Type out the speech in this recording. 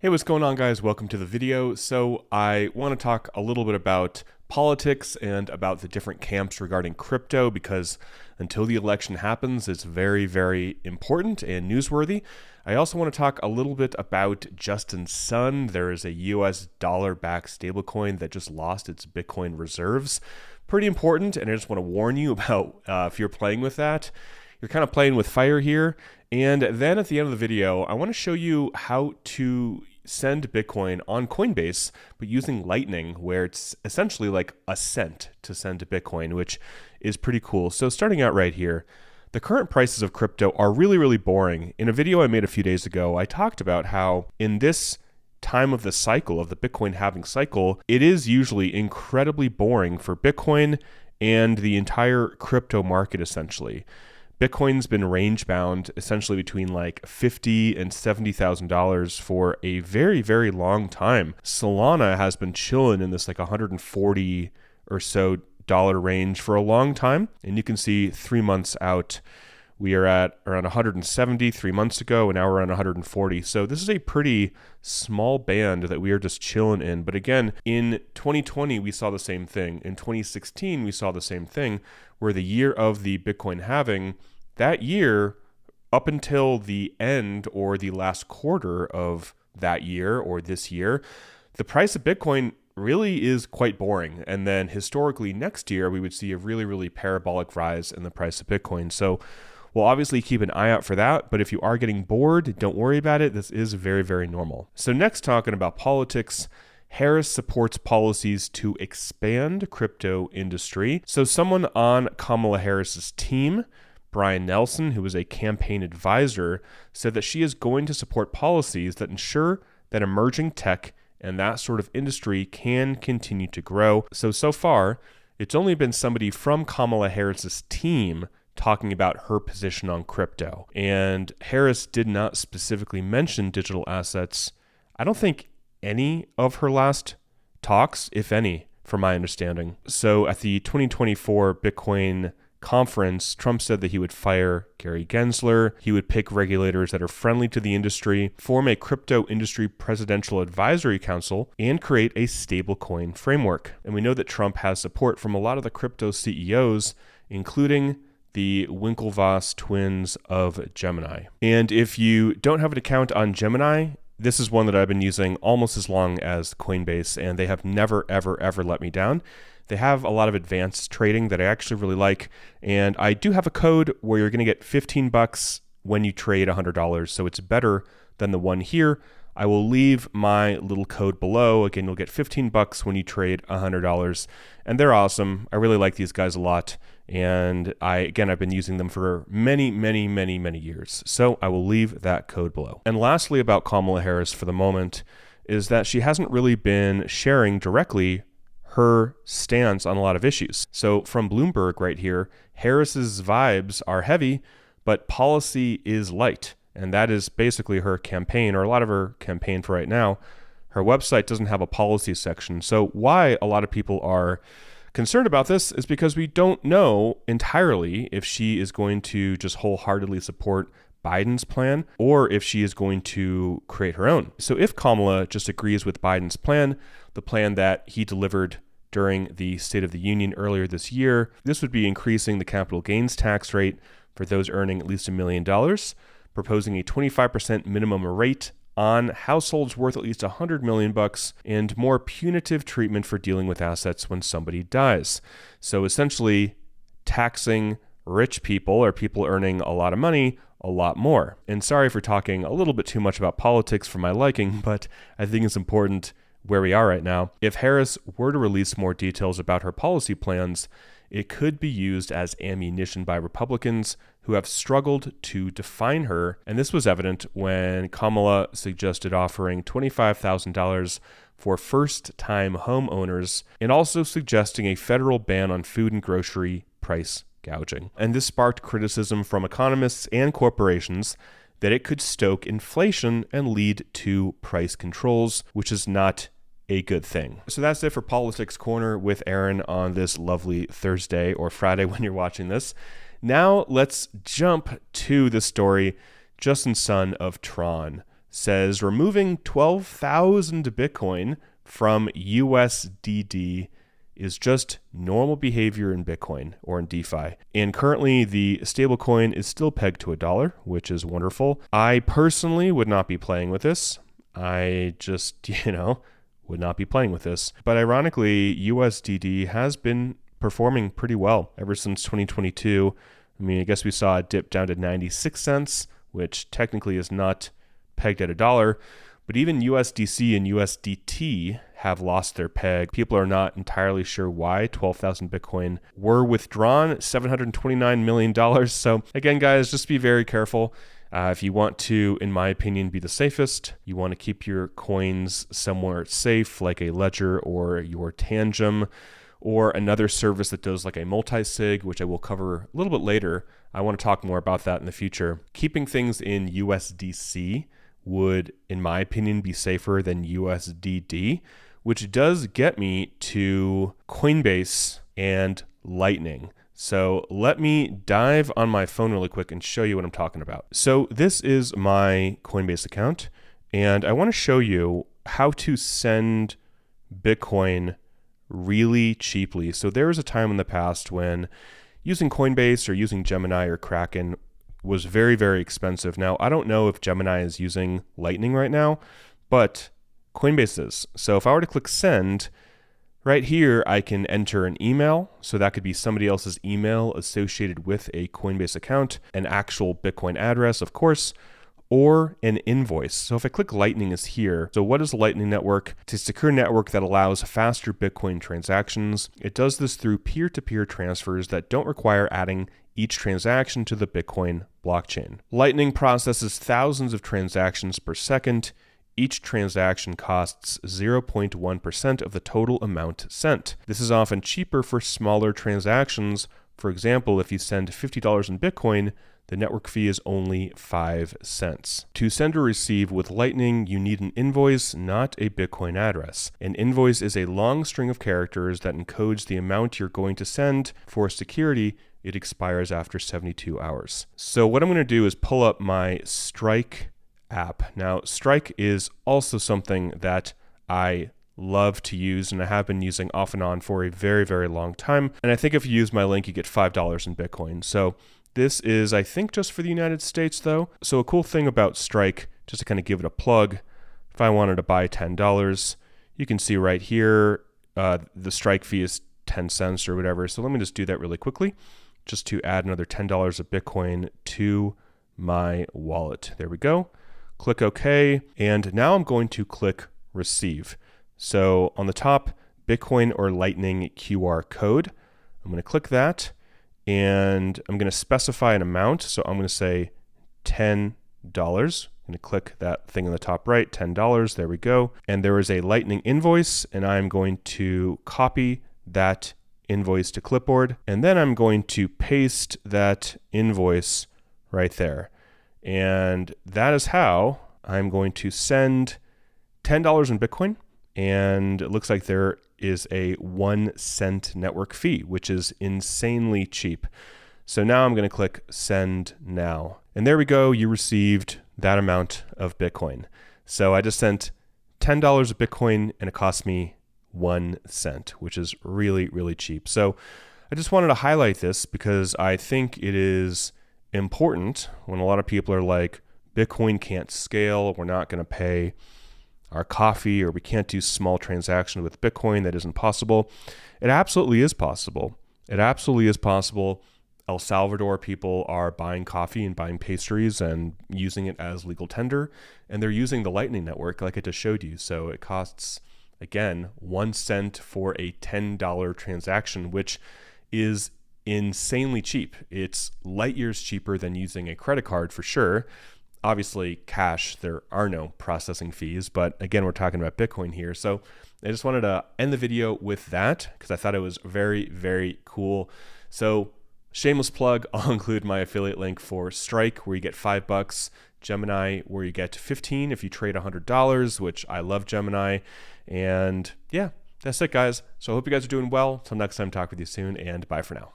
Hey, what's going on, guys? Welcome to the video. So I want to talk a little bit about politics and about the different camps regarding crypto, because until the election happens, it's very, very important and newsworthy. I also want to talk a little bit about Justin Sun. There is a US dollar-backed stablecoin that just lost its Bitcoin reserves. Pretty important, and I just want to warn you about if you're playing with that, you're kind of playing with fire here. And then at the end of the video, I want to show you how to send Bitcoin on Coinbase, but using Lightning, where it's essentially like a cent to send to Bitcoin, which is pretty cool. So starting out right here, the current prices of crypto are really, really boring. In a video I made a few days ago, I talked about how in this time of the cycle, of the Bitcoin halving cycle, it is usually incredibly boring for Bitcoin and the entire crypto market, essentially. Bitcoin's been range bound essentially between like $50,000 and $70,000 for a very, very long time. Solana has been chilling in this like $140 or so range for a long time. And you can see 3 months out, we are at around 170 3 months ago, and now we're on 140. So this is a pretty small band that we are just chilling in. But again, in 2020, we saw the same thing. In 2016, we saw the same thing, where the year of the Bitcoin halving, that year, up until the end or the last quarter of that year or this year, the price of Bitcoin really is quite boring. And then historically, next year, we would see a really, really parabolic rise in the price of Bitcoin. So we'll obviously keep an eye out for that, but if you are getting bored, don't worry about it. This is very, very normal. So next, talking about politics, Harris supports policies to expand crypto industry. So someone on Kamala Harris's team, Brian Nelson, who was a campaign advisor, said that she is going to support policies that ensure that emerging tech and that sort of industry can continue to grow. So far, it's only been somebody from Kamala Harris's team talking about her position on crypto. And Harris did not specifically mention digital assets. I don't think any of her last talks, if any, from my understanding. So at the 2024 Bitcoin conference, Trump said that he would fire Gary Gensler, he would pick regulators that are friendly to the industry, form a crypto industry presidential advisory council, and create a stablecoin framework. And we know that Trump has support from a lot of the crypto CEOs, including the Winklevoss twins of Gemini. And if you don't have an account on Gemini, this is one that I've been using almost as long as Coinbase, and they have never, ever, ever let me down. They have a lot of advanced trading that I actually really like, and I do have a code where you're going to get $15 when you trade $100, so it's better than the one here. I will leave my little code below. Again, you'll get $15 when you trade $100, and they're awesome. I really like these guys a lot, and I've been using them for many, many, many, many years. So I will leave that code below. And lastly, about Kamala Harris for the moment, is that she hasn't really been sharing directly her stance on a lot of issues. So from Bloomberg right here, Harris's vibes are heavy, but policy is light. And that is basically her campaign, or a lot of her campaign for right now. Her website doesn't have a policy section. So why a lot of people are concerned about this is because we don't know entirely if she is going to just wholeheartedly support Biden's plan or if she is going to create her own. So if Kamala just agrees with Biden's plan, the plan that he delivered during the State of the Union earlier this year, this would be increasing the capital gains tax rate for those earning at least $1 million, proposing a 25% minimum rate on households worth at least $100 million, and more punitive treatment for dealing with assets when somebody dies. So essentially taxing rich people, or people earning a lot of money, a lot more. And sorry for talking a little bit too much about politics for my liking, but I think it's important where we are right now. If Harris were to release more details about her policy plans, it could be used as ammunition by Republicans who have struggled to define her. And this was evident when Kamala suggested offering $25,000 for first-time homeowners, and also suggesting a federal ban on food and grocery price gouging. And this sparked criticism from economists and corporations that it could stoke inflation and lead to price controls, which is not a good thing. So that's it for Politics Corner with Aaron on this lovely Thursday or Friday when you're watching this. Now let's jump to the story, Justin Sun of Tron. says removing 12,000 Bitcoin from USDD is just normal behavior in Bitcoin or in DeFi. And currently the stablecoin is still pegged to $1, which is wonderful. I personally would not be playing with this. I just, would not be playing with this. But ironically, USDD has been performing pretty well ever since 2022. I mean, I guess we saw it dip down to 96 cents, which technically is not pegged at $1. But even USDC and USDT have lost their peg. People are not entirely sure why 12,000 Bitcoin were withdrawn, $729 million. So again, guys, just be very careful. If you want to, in my opinion, be the safest, you want to keep your coins somewhere safe, like a Ledger or your Tangem, or another service that does like a multi-sig, which I will cover a little bit later. I want to talk more about that in the future. Keeping things in USDC would, in my opinion, be safer than USDD, which does get me to Coinbase and Lightning. So let me dive on my phone really quick and show you what I'm talking about. So this is my Coinbase account, and I want to show you how to send Bitcoin really cheaply. So there was a time in the past when using Coinbase or using Gemini or Kraken was very, very expensive. Now, I don't know if Gemini is using Lightning right now, but Coinbase is. So if I were to click send, right here, I can enter an email. So that could be somebody else's email associated with a Coinbase account, an actual Bitcoin address, of course, or an invoice. So if I click Lightning is here. So what is the Lightning Network? It's a secure network that allows faster Bitcoin transactions. It does this through peer-to-peer transfers that don't require adding each transaction to the Bitcoin blockchain. Lightning processes thousands of transactions per second. Each transaction costs 0.1% of the total amount sent. This is often cheaper for smaller transactions. For example, if you send $50 in Bitcoin, the network fee is only 5 cents. To send or receive with Lightning, you need an invoice, not a Bitcoin address. An invoice is a long string of characters that encodes the amount you're going to send. For security, it expires after 72 hours. So what I'm going to do is pull up my Strike app. Now, Strike is also something that I love to use, and I have been using off and on for a very, very long time. And I think if you use my link, you get $5 in Bitcoin. So this is, I think, just for the United States, though. So a cool thing about Strike, just to kind of give it a plug, if I wanted to buy $10, you can see right here, the Strike fee is 10 cents or whatever. So let me just do that really quickly, just to add another $10 of Bitcoin to my wallet. There we go. Click OK. And now I'm going to click Receive. So on the top, Bitcoin or Lightning QR code. I'm going to click that, and I'm going to specify an amount. So I'm going to say $10. I'm going to click that thing on the top right, $10. There we go. And there is a Lightning invoice, and I'm going to copy that invoice to clipboard. And then I'm going to paste that invoice right there. And that is how I'm going to send $10 in Bitcoin. And it looks like there is a 1 cent network fee, which is insanely cheap. So now I'm going to click send now. And there we go. You received that amount of Bitcoin. So I just sent $10 of Bitcoin, and it cost me 1 cent, which is really, really cheap. So I just wanted to highlight this because I think it is important when a lot of people are like, Bitcoin can't scale, we're not going to pay our coffee, or we can't do small transactions with Bitcoin. That isn't possible. It absolutely is possible. It absolutely is possible. El Salvador people are buying coffee and buying pastries and using it as legal tender, and they're using the Lightning Network like I just showed you. So it costs, again, 1 cent for a $10 transaction, which is insanely cheap. It's light years cheaper than using a credit card for sure. Obviously, cash, there are no processing fees, but again, we're talking about Bitcoin here. So I just wanted to end the video with that because I thought it was very, very cool. So shameless plug, I'll include my affiliate link for Strike, where you get $5, Gemini, where you get 15 if you trade $100, which I love Gemini. And yeah, that's it, guys. So I hope you guys are doing well. Till next time, talk with you soon, and bye for now.